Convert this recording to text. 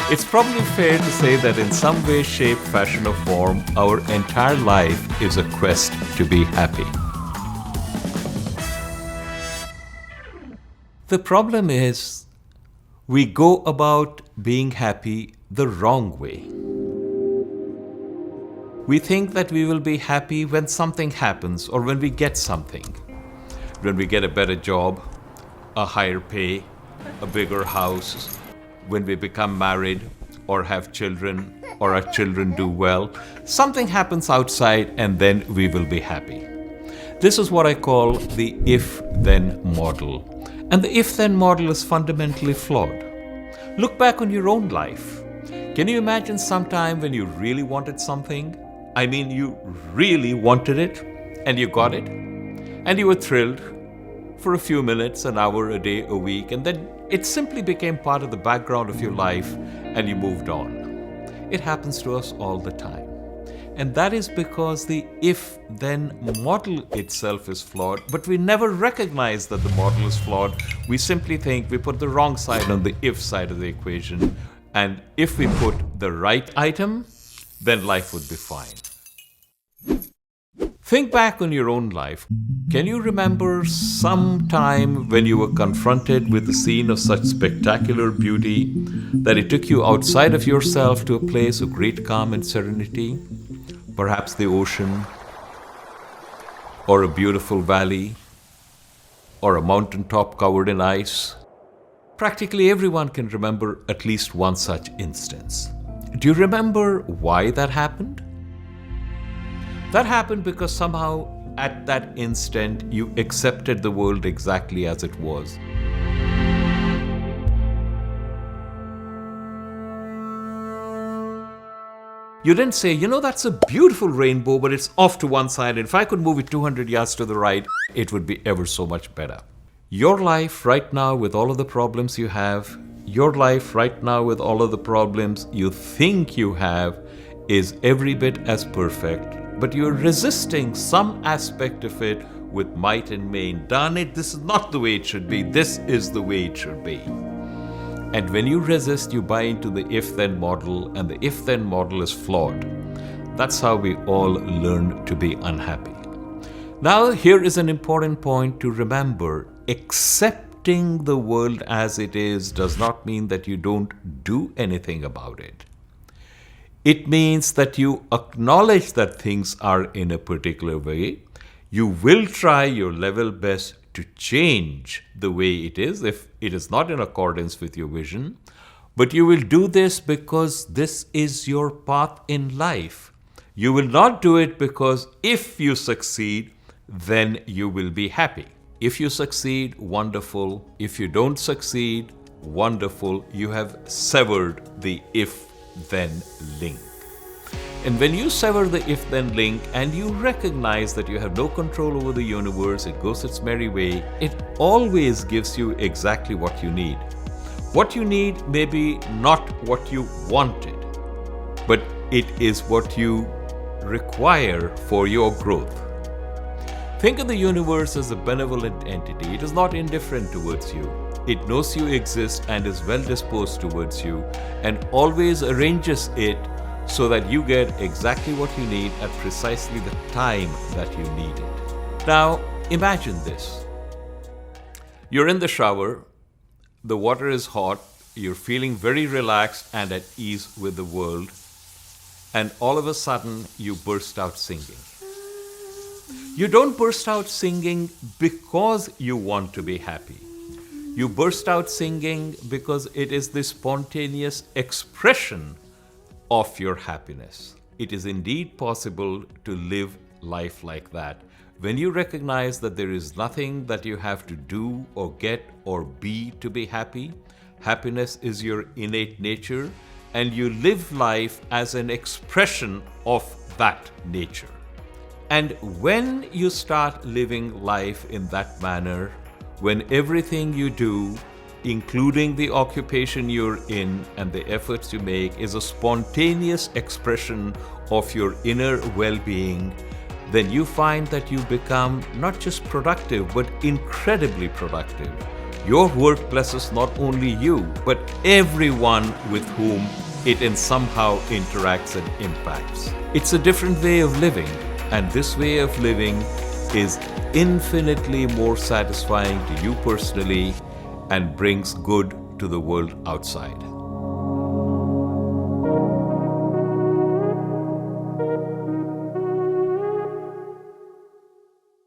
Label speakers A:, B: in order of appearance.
A: It's probably fair to say that in some way, shape, fashion, or form, our entire life is a quest to be happy. The problem is, we go about being happy the wrong way. We think that we will be happy when something happens or when we get something. When we get a better job, a higher pay, a bigger house, when we become married or have children or our children do well, something happens outside and then we will be happy. This is what I call the if-then model. And the if-then model is fundamentally flawed. Look back on your own life. Can you imagine some time when you really wanted something? I mean, you really wanted it and you got it and you were thrilled for a few minutes, an hour, a day, a week, and then it simply became part of the background of your life and you moved on. It happens to us all the time. And that is because the if-then model itself is flawed, but we never recognize that the model is flawed. We simply think we put the wrong side on the if side of the equation, and if we put the right item, then life would be fine. Think back on your own life. Can you remember some time when you were confronted with a scene of such spectacular beauty that it took you outside of yourself to a place of great calm and serenity? Perhaps the ocean, or a beautiful valley, or a mountaintop covered in ice. Practically everyone can remember at least one such instance. Do you remember why that happened? That happened because somehow at that instant you accepted the world exactly as it was. You didn't say, that's a beautiful rainbow, but it's off to one side. And if I could move it 200 yards to the right, it would be ever so much better. Your life right now with all of the problems you have, your life right now with all of the problems you think you have is every bit as perfect, but you're resisting some aspect of it with might and main. Darn it, this is not the way it should be. This is the way it should be. And when you resist, you buy into the if-then model, and the if-then model is flawed. That's how we all learn to be unhappy. Now, here is an important point to remember. Accepting the world as it is does not mean that you don't do anything about it. It means that you acknowledge that things are in a particular way. You will try your level best to change the way it is if it is not in accordance with your vision. But you will do this because this is your path in life. You will not do it because if you succeed, then you will be happy. If you succeed, wonderful. If you don't succeed, wonderful. You have severed the if-then link. And when you sever the if-then link and you recognize that you have no control over the universe, it goes its merry way, it always gives you exactly what you need. What you need may be not what you wanted, but it is what you require for your growth. Think of the universe as a benevolent entity. It is not indifferent towards you. It knows you exist and is well disposed towards you and always arranges it so that you get exactly what you need at precisely the time that you need it. Now, imagine this. You're in the shower, the water is hot, you're feeling very relaxed and at ease with the world, and all of a sudden you burst out singing. You don't burst out singing because you want to be happy. You burst out singing because it is the spontaneous expression of your happiness. It is indeed possible to live life like that. When you recognize that there is nothing that you have to do or get or be to be happy, happiness is your innate nature, and you live life as an expression of that nature. And when you start living life in that manner, when everything you do, including the occupation you're in and the efforts you make, is a spontaneous expression of your inner well-being, then you find that you become not just productive, but incredibly productive. Your work blesses not only you, but everyone with whom it in somehow interacts and impacts. It's a different way of living, and this way of living is infinitely more satisfying to you personally and brings good to the world outside.